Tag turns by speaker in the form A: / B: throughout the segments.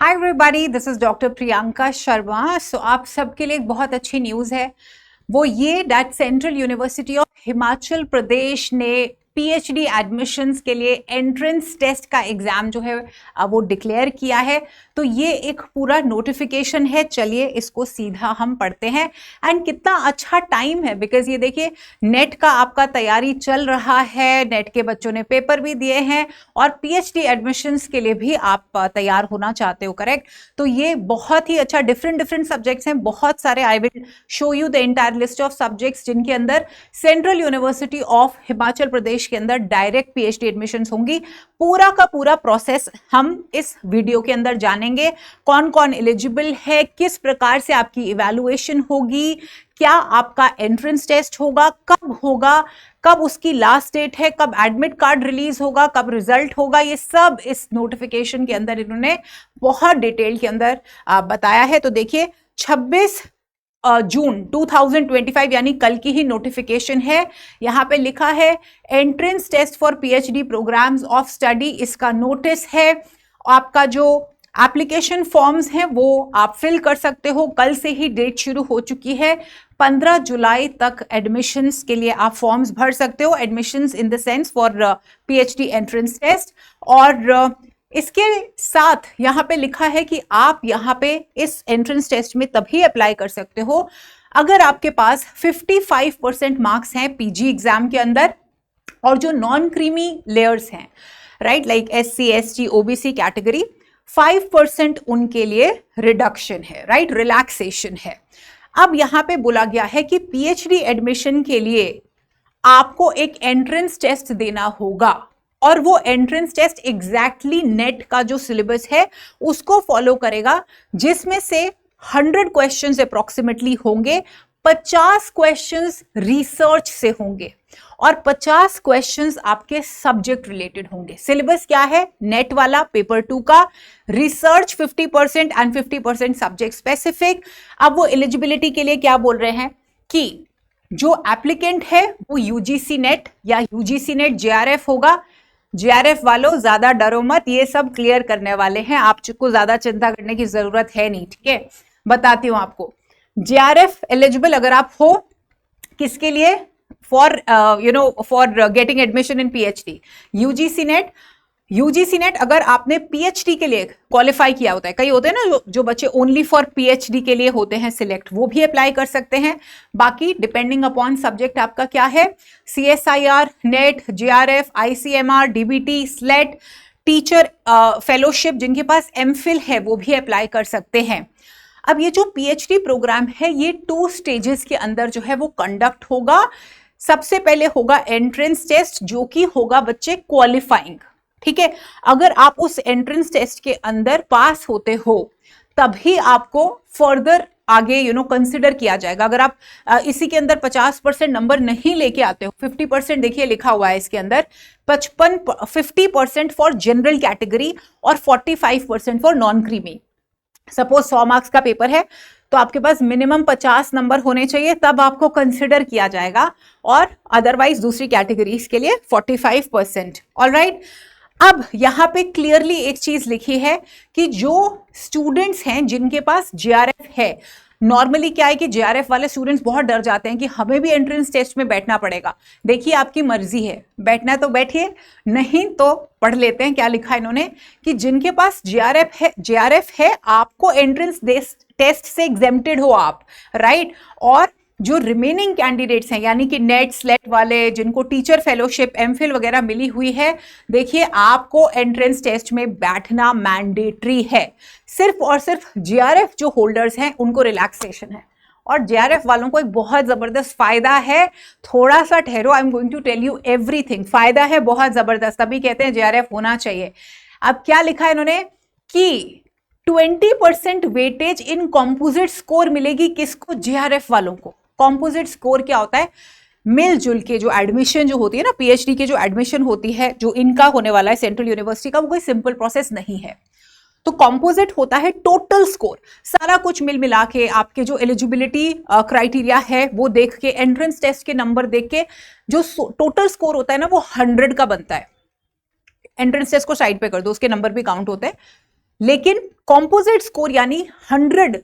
A: Hi everybody, this is doctor Priyanka Sharma. So आप सबके लिए एक बहुत अच्छी न्यूज़ है, वो ये that central university of Himachal Pradesh ने पीएचडी एडमिशन्स के लिए एंट्रेंस टेस्ट का एग्जाम जो है वो डिक्लेयर किया है। तो ये एक पूरा नोटिफिकेशन है। चलिए इसको सीधा हम पढ़ते हैं। एंड कितना अच्छा टाइम है, बिकॉज ये देखिए नेट का आपका तैयारी चल रहा है, नेट के बच्चों ने पेपर भी दिए हैं और पीएचडी एडमिशन्स के लिए भी आप तैयार होना चाहते हो, करेक्ट। तो ये बहुत ही अच्छा, डिफरेंट सब्जेक्ट्स हैं बहुत सारे। I will show you the entire list of subjects जिनके अंदर सेंट्रल यूनिवर्सिटी ऑफ हिमाचल प्रदेश के अंदर डायरेक्ट पीएचडी एडमिशन्स होंगी। पूरा का पूरा प्रोसेस हम इस वीडियो के अंदर जानेंगे। कौन कौन एलिजिबल है, किस प्रकार से आपकी इवैल्यूएशन होगी, क्या आपका एंट्रेंस टेस्ट होगा, कब उसकी लास्ट डेट है, कब एडमिट कार्ड रिलीज होगा, कब रिजल्ट होगा, ये सब इस नोटिफिकेशन के अंदर इन्होंने बहुत डिटेल के अंदर बताया है। तो देखिए 26 जून 2025 यानी कल की ही नोटिफिकेशन है। यहां पे लिखा है entrance test for PhD programmes of study, इसका नोटिस है। आपका जो एप्लीकेशन फॉर्म्स हैं वो आप फिल कर सकते हो। कल से ही डेट शुरू हो चुकी है। 15 जुलाई तक एडमिशन्स के लिए आप फॉर्म्स भर सकते हो। Admissions in the sense for PhD entrance test. और इसके साथ यहाँ पे लिखा है कि आप यहाँ पे इस एंट्रेंस टेस्ट में तभी अप्लाई कर सकते हो अगर आपके पास 55% मार्क्स हैं पीजी एग्जाम के अंदर, और जो नॉन क्रीमी लेयर्स हैं, right, like SC ST OBC category, 5% उनके लिए रिडक्शन है, राइट, रिलैक्सेशन है। अब यहाँ पे बोला गया है कि पीएचडी एडमिशन के लिए आपको एक एंट्रेंस टेस्ट देना होगा, और वो एंट्रेंस टेस्ट एग्जैक्टली नेट का जो सिलेबस है उसको फॉलो करेगा, जिसमें से 100 क्वेश्चंस अप्रोक्सीमेटली होंगे। 50 क्वेश्चंस रिसर्च से होंगे और 50 क्वेश्चंस आपके सब्जेक्ट रिलेटेड होंगे। सिलेबस क्या है? नेट वाला पेपर 2 का, रिसर्च 50% एंड 50% सब्जेक्ट स्पेसिफिक। अब वो एलिजिबिलिटी के लिए क्या बोल रहे हैं कि जो एप्लीकेंट है वो यूजीसी नेट या यूजीसी नेट जेआरएफ होगा। जेआरएफ वालों ज्यादा डरो मत, ये सब क्लियर करने वाले हैं, आपको ज्यादा चिंता करने की जरूरत है नहीं, ठीक है। बताती हूं आपको। जेआरएफ एलिजिबल अगर आप हो, किसके लिए? For for getting admission in PhD. UGC net अगर आपने पीएचडी के लिए क्वालिफाई किया होता है, कई होते हैं ना जो बच्चे ओनली फॉर पीएचडी के लिए होते हैं सिलेक्ट, वो भी अप्लाई कर सकते हैं। बाकी डिपेंडिंग अपॉन सब्जेक्ट आपका क्या है, CSIR, net, JRF, ICMR, DBT, slate, teacher fellowship, जिनके पास एमफिल है वो भी अप्लाई कर सकते हैं। अब ये जो पीएचडी प्रोग्राम है ये 2 स्टेजेस के अंदर जो है वो कंडक्ट होगा। सबसे पहले होगा एंट्रेंस टेस्ट, जो कि होगा बच्चे क्वालिफाइंग, ठीक है। अगर आप उस एंट्रेंस टेस्ट के अंदर पास होते हो तभी आपको फर्दर आगे कंसिडर किया जाएगा। अगर आप इसी के अंदर 50% नंबर नहीं लेके आते हो, 50% देखिए लिखा हुआ है इसके अंदर, 50% फॉर जनरल कैटेगरी और 45% for non creamy. Suppose 100 marks का पेपर है तो आपके पास मिनिमम 50 नंबर होने चाहिए, तब आपको कंसिडर किया जाएगा, और अदरवाइज दूसरी कैटेगरीज के लिए 45%। ऑलराइट। अब यहां पे क्लियरली एक चीज लिखी है कि जो स्टूडेंट्स हैं जिनके पास जेआरएफ है, नॉर्मली क्या है कि जेआरएफ वाले स्टूडेंट्स बहुत डर जाते हैं कि हमें भी एंट्रेंस टेस्ट में बैठना पड़ेगा। देखिए आपकी मर्जी है, बैठना है तो बैठिए, नहीं तो पढ़ लेते हैं क्या लिखा है इन्होंने, कि जिनके पास जेआरएफ है आपको एंट्रेंस टेस्ट से एग्जेम्प्टेड हो आप, राइट। और जो रिमेनिंग कैंडिडेट्स हैं यानी कि नेट स्लेट वाले, जिनको टीचर फेलोशिप, एमफिल वगैरह मिली हुई है, देखिए आपको एंट्रेंस टेस्ट में बैठना मैंडेटरी है। सिर्फ और सिर्फ जेआरएफ जो होल्डर्स हैं उनको रिलैक्सेशन है, और जेआरएफ वालों को एक बहुत जबरदस्त फायदा है। थोड़ा सा ठहरो, I am going to tell you everything. फायदा है बहुत जबरदस्त, तभी कहते हैं जेआरएफ होना चाहिए। अब क्या लिखा है इन्होंने कि 20% वेटेज इन कॉम्पोजिट स्कोर मिलेगी किसको? जेआरएफ वालों को। कॉम्पोजिट स्कोर क्या होता है? मिलजुल के जो एडमिशन जो होती है ना, पीएचडी की जो एडमिशन होती है, जो इनका होने वाला है सेंट्रल यूनिवर्सिटी का, वो कोई सिंपल प्रोसेस नहीं है। तो कॉम्पोजिट होता है टोटल स्कोर, सारा कुछ मिल मिला के आपके जो एलिजिबिलिटी क्राइटेरिया है वो देख के, एंट्रेंस टेस्ट के नंबर देख के जो टोटल स्कोर होता है ना वो 100 का बनता है। एंट्रेंस टेस्ट को साइड पे कर दो, उसके नंबर भी काउंट होते हैं। लेकिन कॉम्पोजिट स्कोर यानी 100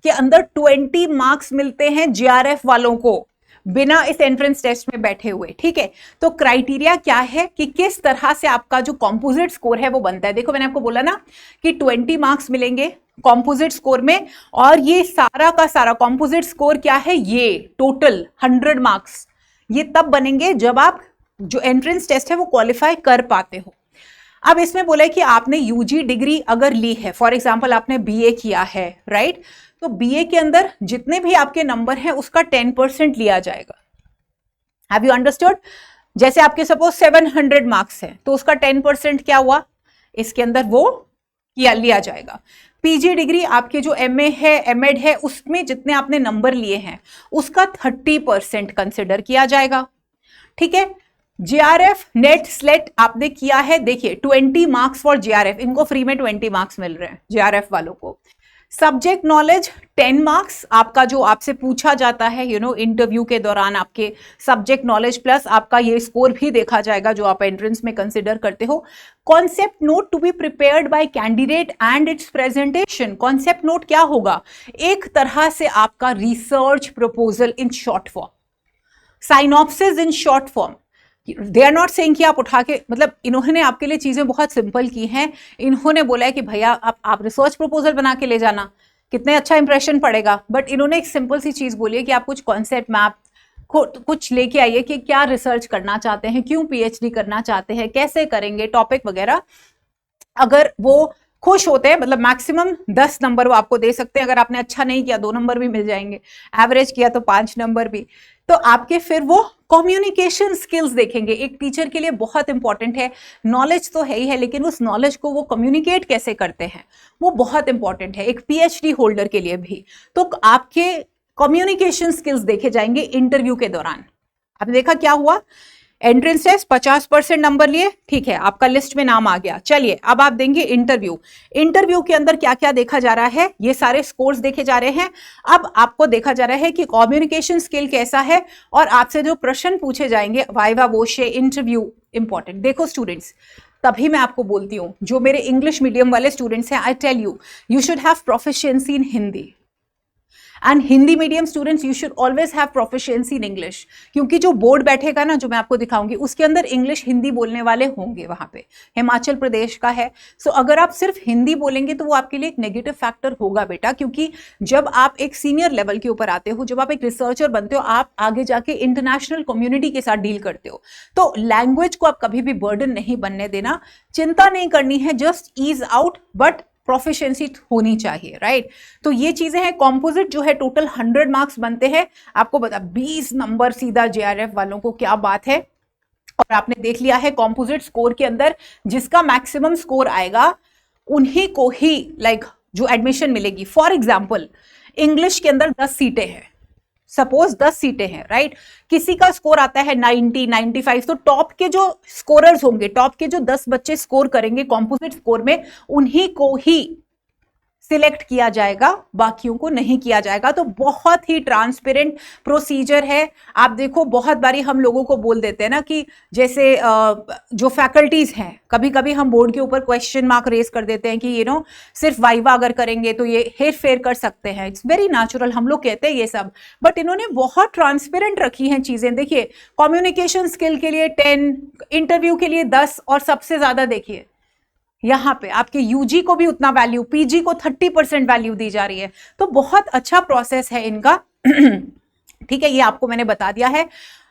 A: के अंदर 20 मार्क्स मिलते हैं जेआरएफ वालों को, बिना इस एंट्रेंस टेस्ट में बैठे हुए। ठीक है, तो क्राइटेरिया क्या है कि किस तरह से आपका जो कॉम्पोजिट स्कोर है वो बनता है। देखो मैंने आपको बोला ना कि 20 मार्क्स मिलेंगे कॉम्पोजिट स्कोर में, और ये सारा का सारा कॉम्पोजिट स्कोर क्या है, ये टोटल 100 मार्क्स ये तब बनेंगे जब आप जो एंट्रेंस टेस्ट है वो क्वालिफाई कर पाते हो। अब इसमें बोला है कि आपने यूजी डिग्री अगर ली है, फॉर एग्जांपल आपने बीए किया है, राइट, तो बीए के अंदर जितने भी आपके नंबर हैं उसका 10% लिया जाएगा। Have you understood? जैसे आपके सपोज 700 मार्क्स है तो उसका 10% क्या हुआ, इसके अंदर वो लिया जाएगा। पीजी डिग्री आपके जो एमए है, एमएड है, उसमें जितने आपने नंबर लिए हैं उसका 30% कंसिडर किया जाएगा। ठीक है, जेआरएफ नेट स्लेट आपने किया है, देखिए 20 मार्क्स फॉर जेआरएफ, इनको फ्री में 20 मार्क्स मिल रहे हैं जेआरएफ वालों को। सब्जेक्ट नॉलेज 10 मार्क्स आपका जो आपसे पूछा जाता है इंटरव्यू के दौरान, आपके सब्जेक्ट नॉलेज प्लस आपका ये स्कोर भी देखा जाएगा जो आप एंट्रेंस में कंसिडर करते हो। Concept note to be prepared by candidate and its presentation. Concept note क्या होगा, एक तरह से आपका research proposal in short form, synopsis in short form. They are not saying कि आप उठा के, मतलब इन्होंने आपके लिए चीजें बहुत सिंपल की हैं। इन्होंने बोला है कि भैया आप रिसर्च प्रपोजल बना के ले जाना, कितने अच्छा इंप्रेशन पड़ेगा। बट इन्होंने एक सिंपल सी चीज बोली है कि आप कुछ कॉन्सेप्ट मैप कुछ लेके आइए कि क्या रिसर्च करना चाहते हैं, क्यों पीएचडी करना चाहते हैं, कैसे करेंगे, टॉपिक वगैरह। अगर वो खुश होते हैं, मतलब मैक्सिमम 10 नंबर वो आपको दे सकते हैं। अगर आपने अच्छा नहीं किया 2 नंबर भी मिल जाएंगे, एवरेज किया तो 5 नंबर भी। तो आपके फिर वो कम्युनिकेशन स्किल्स देखेंगे, एक टीचर के लिए बहुत इंपॉर्टेंट है। नॉलेज तो है ही है, लेकिन उस नॉलेज को वो कम्युनिकेट कैसे करते हैं वो बहुत इंपॉर्टेंट है, एक पीएचडी होल्डर के लिए भी। तो आपके कम्युनिकेशन स्किल्स देखे जाएंगे इंटरव्यू के दौरान। आपने देखा क्या हुआ, एंट्रेंस टेस्ट 50% नंबर लिए, ठीक है, आपका लिस्ट में नाम आ गया। चलिए अब आप देंगे इंटरव्यू। इंटरव्यू के अंदर क्या क्या देखा जा रहा है, ये सारे स्कोर्स देखे जा रहे हैं। अब आपको देखा जा रहा है कि कम्युनिकेशन स्किल कैसा है, और आपसे जो प्रश्न पूछे जाएंगे, वाइवा वोशे इंटरव्यू इंपॉर्टेंट। देखो स्टूडेंट्स, तभी मैं आपको बोलती हूँ, जो मेरे इंग्लिश मीडियम वाले स्टूडेंट्स हैं, I tell you should have proficiency in Hindi, and Hindi medium students you should always have proficiency in English. क्योंकि जो बोर्ड बैठेगा ना, जो मैं आपको दिखाऊंगी, उसके अंदर इंग्लिश हिंदी बोलने वाले होंगे। वहां पे हिमाचल प्रदेश का है, सो अगर आप सिर्फ हिंदी बोलेंगे तो वो आपके लिए एक नेगेटिव फैक्टर होगा बेटा। क्योंकि जब आप एक सीनियर लेवल के ऊपर आते हो, जब आप एक रिसर्चर बनते हो, आप आगे जाके इंटरनेशनल कम्युनिटी के साथ डील करते हो, तो लैंग्वेज को आप कभी भी बर्डन नहीं बनने देना। चिंता नहीं करनी है, just ease out, but proficiency होनी चाहिए, राइट। तो ये चीजें हैं। कॉम्पोजिट जो है टोटल 100 मार्क्स बनते हैं। आपको बता 20 नंबर सीधा जेआरएफ वालों को, क्या बात है। और आपने देख लिया है कॉम्पोजिट स्कोर के अंदर जिसका मैक्सिमम स्कोर आएगा उन्हीं को ही जो एडमिशन मिलेगी। फॉर एग्जाम्पल इंग्लिश के अंदर 10 सीटें हैं, सपोज 10 सीटें हैं, राइट। किसी का स्कोर आता है 90, 95, तो टॉप के जो स्कोरर्स होंगे, टॉप के जो 10 बच्चे स्कोर करेंगे कॉम्पोजिट स्कोर में, उन्हीं को ही सिलेक्ट किया जाएगा, बाकियों को नहीं किया जाएगा। तो बहुत ही ट्रांसपेरेंट प्रोसीजर है। आप देखो, बहुत बारी हम लोगों को बोल देते हैं ना कि जैसे जो फैकल्टीज हैं, कभी कभी हम बोर्ड के ऊपर क्वेश्चन मार्क रेस कर देते हैं कि सिर्फ वाइवा अगर करेंगे तो ये हेर फेर कर सकते हैं। इट्स वेरी नेचुरल, हम लोग कहते हैं ये सब, बट इन्होंने बहुत ट्रांसपेरेंट रखी हैं चीजें। देखिए, कम्युनिकेशन स्किल के लिए 10, इंटरव्यू के लिए 10, और सबसे ज्यादा देखिए यहाँ पे आपके यूजी को भी उतना वैल्यू, पीजी को 30% वैल्यू दी जा रही है। तो बहुत अच्छा प्रोसेस है इनका। ठीक है, ये आपको मैंने बता दिया है।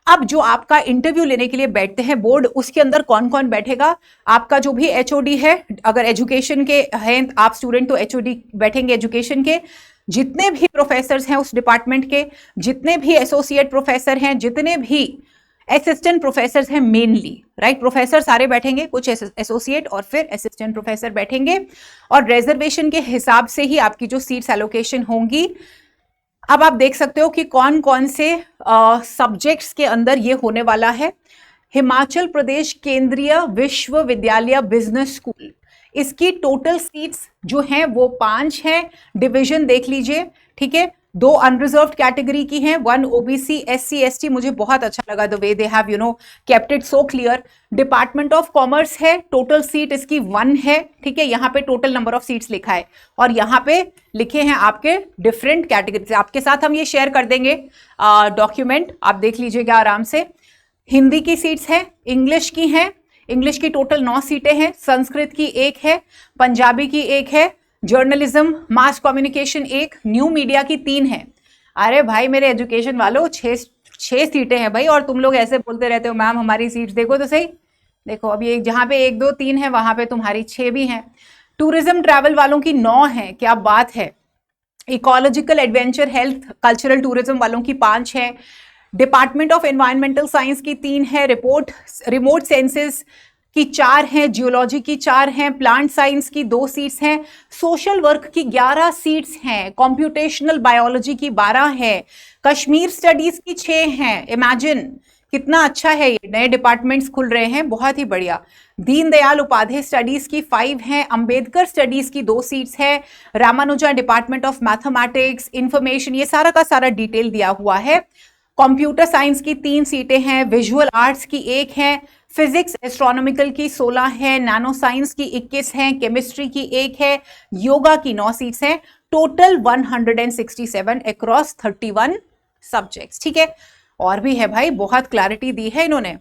A: अब जो आपका इंटरव्यू लेने के लिए बैठते हैं बोर्ड, उसके अंदर कौन कौन बैठेगा, आपका जो भी एचओडी है, अगर एजुकेशन के हैं आप स्टूडेंट तो एचओडी बैठेंगे एजुकेशन के, जितने भी प्रोफेसर्स हैं उस डिपार्टमेंट के, जितने भी एसोसिएट प्रोफेसर हैं, जितने भी असिस्टेंट प्रोफेसर हैं मेनली, राइट। प्रोफेसर सारे बैठेंगे, कुछ एसोसिएट और फिर असिस्टेंट प्रोफेसर बैठेंगे, और रिजर्वेशन के हिसाब से ही आपकी जो सीट्स एलोकेशन होंगी। अब आप देख सकते हो कि कौन कौन से सब्जेक्ट्स के अंदर ये होने वाला है। हिमाचल प्रदेश केंद्रीय विश्वविद्यालय बिजनेस स्कूल, इसकी टोटल सीट्स जो हैं वो 5 हैं। डिवीजन देख लीजिए, ठीक है, 2 अनरिजर्व्ड कैटेगरी की हैं, 1 ओबीसी एससी एसटी। मुझे बहुत अच्छा लगा the way they have kept it so clear. Department of commerce है, टोटल सीट इसकी 1 है, ठीक है। यहाँ पे टोटल नंबर ऑफ सीट्स लिखा है और यहाँ पे लिखे हैं आपके डिफरेंट कैटेगरी। आपके साथ हम ये शेयर कर देंगे डॉक्यूमेंट, आप देख लीजिएगा आराम से। हिंदी की सीट्स हैं, इंग्लिश की हैं, इंग्लिश की टोटल 9 सीटें हैं, संस्कृत की 1 है, पंजाबी की 1 है, journalism mass communication 1, new media की 3 है। अरे भाई मेरे एजुकेशन वालों, 6 सीटें हैं भाई, और तुम लोग ऐसे बोलते रहते हो मैम हमारी सीट्स देखो तो सही। देखो अभी एक जहां पे 1 2 3 है वहां पे तुम्हारी 6 भी हैं। टूरिज्म ट्रैवल वालों की 9 है, क्या बात है। Ecological adventure health cultural tourism वालों की 5 है। डिपार्टमेंट ऑफ एनवायरमेंटल साइंस की 3 है, रिमोट सेंसेस की 4 हैं, जियोलॉजी की 4 हैं, प्लांट साइंस की 2 सीट्स हैं, सोशल वर्क की 11 सीट्स हैं, कंप्यूटेशनल बायोलॉजी की 12 है, कश्मीर स्टडीज की 6 हैं। इमेजिन कितना अच्छा है, ये नए डिपार्टमेंट्स खुल रहे हैं, बहुत ही बढ़िया। दीनदयाल उपाध्याय स्टडीज की 5 हैं, अंबेडकर स्टडीज की 2 सीट्स है, Ramanuja department of mathematics information, ये सारा का सारा डिटेल दिया हुआ है। कंप्यूटर साइंस की 3 सीटें हैं, विजुअल आर्ट्स की 1 है, फिजिक्स एस्ट्रोनॉमिकल की 16 है, नैनो साइंस की 21 है, केमिस्ट्री की 1 है, योगा की 9 सीट्स हैं, टोटल 167 अक्रॉस 31 सब्जेक्ट्स, ठीक है। और भी है भाई, बहुत क्लैरिटी दी है इन्होंने।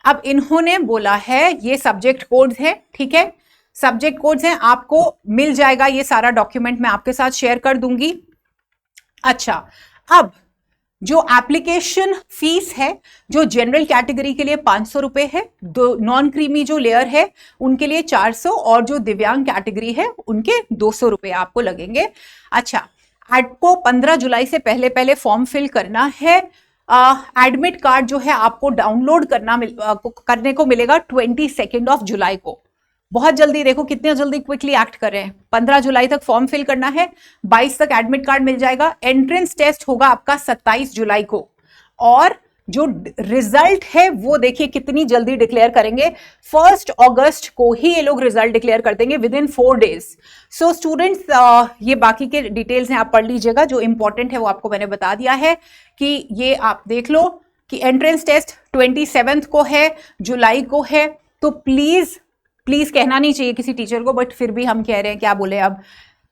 A: अब इन्होंने बोला है ये सब्जेक्ट कोड्स है, ठीक है, सब्जेक्ट कोड्स हैं, आपको मिल जाएगा ये सारा डॉक्यूमेंट, मैं आपके साथ शेयर कर दूंगी। अच्छा, अब जो एप्लीकेशन फीस है, जो जनरल कैटेगरी के लिए 500 रुपए है, नॉन क्रीमी जो लेयर है उनके लिए 400, और जो दिव्यांग कैटेगरी है उनके 200 रुपए आपको लगेंगे। अच्छा, आपको 15 जुलाई से पहले पहले फॉर्म फिल करना है। एडमिट कार्ड जो है आपको डाउनलोड करने को मिलेगा 22 जुलाई को। बहुत जल्दी, देखो कितने जल्दी क्विकली एक्ट कर रहे हैं। 15 जुलाई तक फॉर्म फिल करना है, 22 तक एडमिट कार्ड मिल जाएगा। एंट्रेंस टेस्ट होगा आपका 27 जुलाई को, और जो रिजल्ट है वो देखिए कितनी जल्दी डिक्लेयर करेंगे। 1 अगस्त को ही ये लोग रिजल्ट डिक्लेयर कर देंगे, with in 4 days. So students, ये बाकी के डिटेल्स हैं, आप पढ़ लीजिएगा। जो इंपॉर्टेंट है वो आपको मैंने बता दिया है कि ये आप देख लो कि एंट्रेंस टेस्ट 27 को है, जुलाई को है। तो प्लीज कहना नहीं चाहिए किसी टीचर को, बट फिर भी हम कह रहे हैं, क्या बोले अब,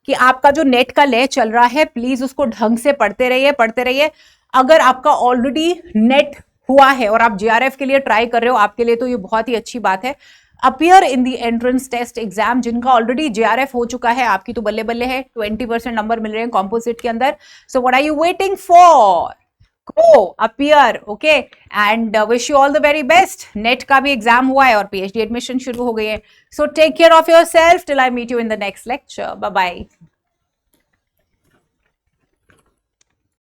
A: कि आपका जो नेट का ले चल रहा है, प्लीज उसको ढंग से पढ़ते रहिए। अगर आपका ऑलरेडी नेट हुआ है और आप जेआरएफ के लिए ट्राई कर रहे हो, आपके लिए तो ये बहुत ही अच्छी बात है। Appear in the entrance test exam. जिनका ऑलरेडी जेआरएफ हो चुका है, आपकी तो बल्ले बल्ले है, 20% नंबर मिल रहे हैं कॉम्पोजिट के अंदर। So what are you waiting for? Go appear, okay, and wish you all the very best. Net का भी एग्जाम हुआ है और पीएचडी एडमिशन शुरू हो गई है. So take care of yourself till I meet you in the next lecture. Bye bye.